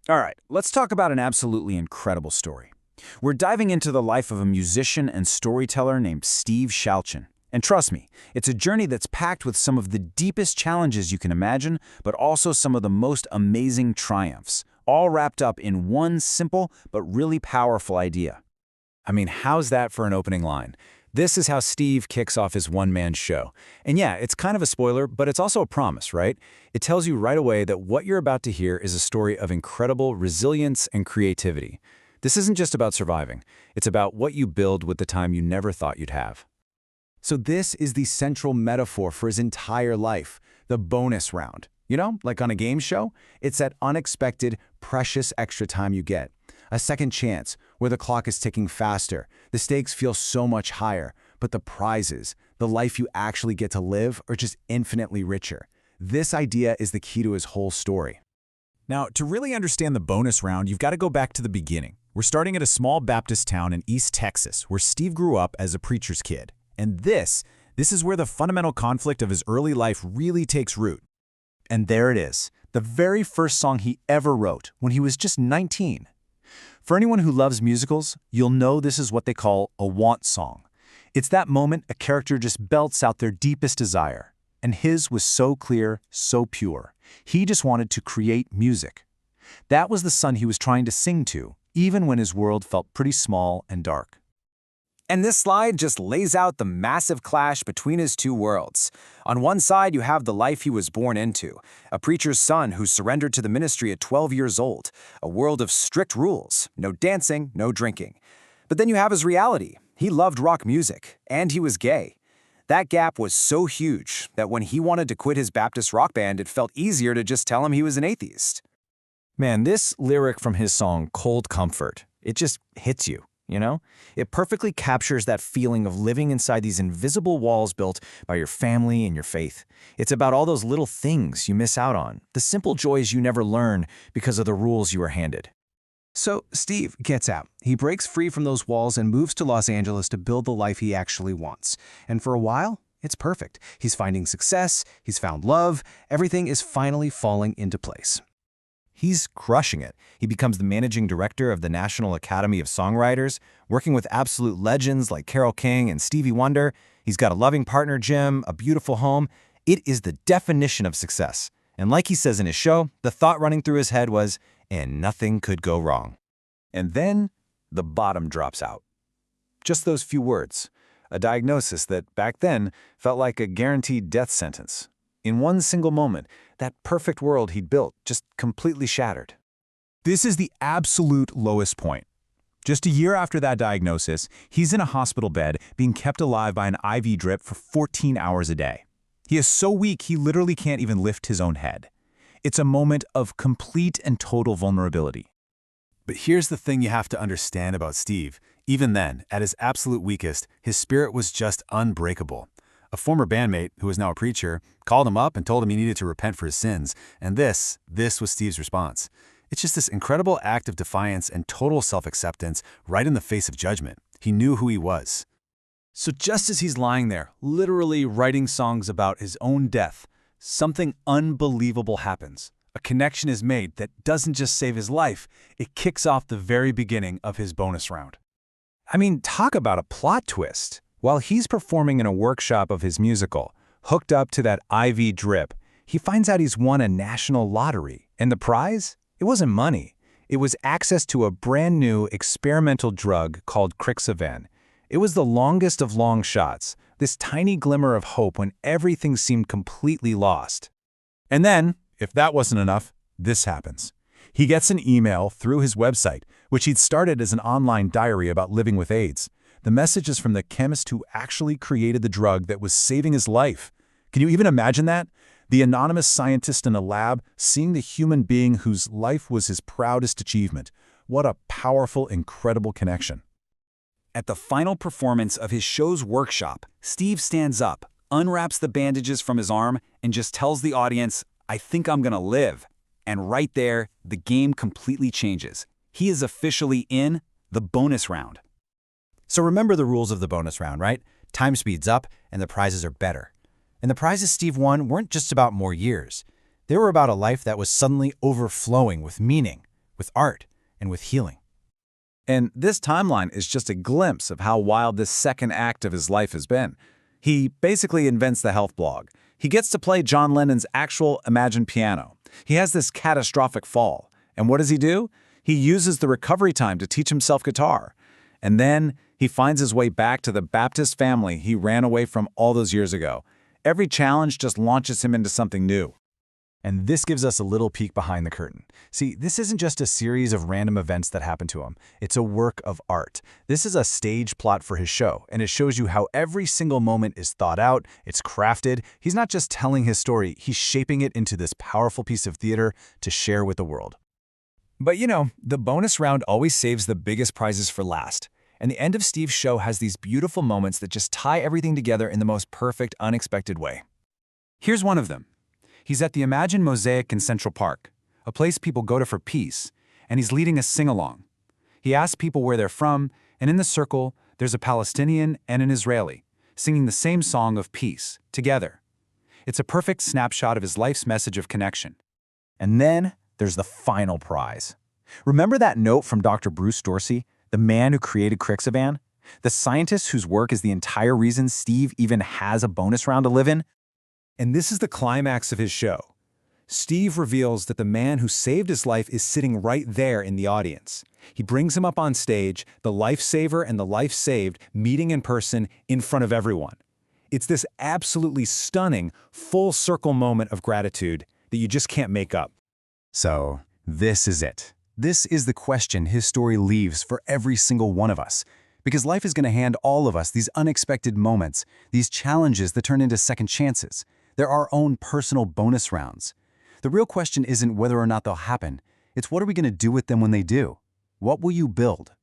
All right, let's talk about an absolutely incredible story. We're diving into the life of a musician and storyteller named Steve Shalchin. And trust me, it's a journey that's packed with some of the deepest challenges you can imagine, but also some of the most amazing triumphs, all wrapped up in one simple but really powerful idea. I mean, how's that for an opening line? This is how Steve kicks off his one-man show. And yeah, it's kind of a spoiler, but it's also a promise, right? It tells you right away that what you're about to hear is a story of incredible resilience and creativity. This isn't just about surviving. It's about what you build with the time you never thought you'd have. So this is the central metaphor for his entire life, the bonus round. You know, like on a game show, it's that unexpected, precious extra time you get. A second chance, where the clock is ticking faster, the stakes feel so much higher, but the prizes, the life you actually get to live, are just infinitely richer. This idea is the key to his whole story. Now, to really understand the bonus round, you've got to go back to the beginning. We're starting at a small Baptist town in East Texas, where Steve grew up as a preacher's kid. And this is where the fundamental conflict of his early life really takes root. And there it is, the very first song he ever wrote, when he was just 19. For anyone who loves musicals, you'll know this is what they call a want song. It's that moment a character just belts out their deepest desire. And his was so clear, so pure. He just wanted to create music. That was the son he was trying to sing to, even when his world felt pretty small and dark. And this slide just lays out the massive clash between his two worlds. On one side, you have the life he was born into, a preacher's son who surrendered to the ministry at 12 years old, a world of strict rules, no dancing, no drinking. But then you have his reality. He loved rock music, and he was gay. That gap was so huge that when he wanted to quit his Baptist rock band, it felt easier to just tell him he was an atheist. Man, this lyric from his song, Cold Comfort, it just hits you. You know? It perfectly captures that feeling of living inside these invisible walls built by your family and your faith. It's about all those little things you miss out on, the simple joys you never learn because of the rules you were handed. So Steve gets out. He breaks free from those walls and moves to Los Angeles to build the life he actually wants. And for a while, it's perfect. He's finding success, he's found love, everything is finally falling into place. He's crushing it. He becomes the managing director of the National Academy of Songwriters, working with absolute legends like Carole King and Stevie Wonder. He's got a loving partner, Jim, a beautiful home. It is the definition of success. And like he says in his show, the thought running through his head was, and nothing could go wrong. And then the bottom drops out. Just those few words. A diagnosis that back then felt like a guaranteed death sentence. In one single moment, that perfect world he'd built just completely shattered. This is the absolute lowest point. Just a year after that diagnosis, he's in a hospital bed being kept alive by an IV drip for 14 hours a day. He is so weak he literally can't even lift his own head. It's a moment of complete and total vulnerability. But here's the thing you have to understand about Steve. Even then, at his absolute weakest, his spirit was just unbreakable. A former bandmate, who was now a preacher, called him up and told him he needed to repent for his sins. And this was Steve's response. It's just this incredible act of defiance and total self-acceptance right in the face of judgment. He knew who he was. So just as he's lying there, literally writing songs about his own death, something unbelievable happens. A connection is made that doesn't just save his life, it kicks off the very beginning of his bonus round. I mean, talk about a plot twist. While he's performing in a workshop of his musical, hooked up to that IV drip, he finds out he's won a national lottery. And the prize? It wasn't money. It was access to a brand new experimental drug called Crixivan. It was the longest of long shots, this tiny glimmer of hope when everything seemed completely lost. And then, if that wasn't enough, this happens. He gets an email through his website, which he'd started as an online diary about living with AIDS. The message is from the chemist who actually created the drug that was saving his life. Can you even imagine that? The anonymous scientist in a lab seeing the human being whose life was his proudest achievement. What a powerful, incredible connection. At the final performance of his show's workshop, Steve stands up, unwraps the bandages from his arm, and just tells the audience, "I think I'm gonna live." And right there, the game completely changes. He is officially in the bonus round. So remember the rules of the bonus round, right? Time speeds up, and the prizes are better. And the prizes Steve won weren't just about more years. They were about a life that was suddenly overflowing with meaning, with art, and with healing. And this timeline is just a glimpse of how wild this second act of his life has been. He basically invents the health blog. He gets to play John Lennon's actual imagined piano. He has this catastrophic fall. And what does he do? He uses the recovery time to teach himself guitar. And then he finds his way back to the Baptist family he ran away from all those years ago. Every challenge just launches him into something new. And this gives us a little peek behind the curtain. See, this isn't just a series of random events that happen to him. It's a work of art. This is a stage plot for his show, and it shows you how every single moment is thought out, it's crafted. He's not just telling his story, he's shaping it into this powerful piece of theater to share with the world. But the bonus round always saves the biggest prizes for last. And the end of Steve's show has these beautiful moments that just tie everything together in the most perfect, unexpected way. Here's one of them. He's at the Imagine Mosaic in Central Park, a place people go to for peace, and he's leading a sing-along. He asks people where they're from, and in the circle, there's a Palestinian and an Israeli, singing the same song of peace, together. It's a perfect snapshot of his life's message of connection. And then there's the final prize. Remember that note from Dr. Bruce Dorsey, the man who created Crixaban? The scientist whose work is the entire reason Steve even has a bonus round to live in? And this is the climax of his show. Steve reveals that the man who saved his life is sitting right there in the audience. He brings him up on stage, the lifesaver and the life saved meeting in person in front of everyone. It's this absolutely stunning, full-circle moment of gratitude that you just can't make up. So, this is it. This is the question his story leaves for every single one of us. Because life is going to hand all of us these unexpected moments, these challenges that turn into second chances. They're our own personal bonus rounds. The real question isn't whether or not they'll happen. It's what are we going to do with them when they do? What will you build?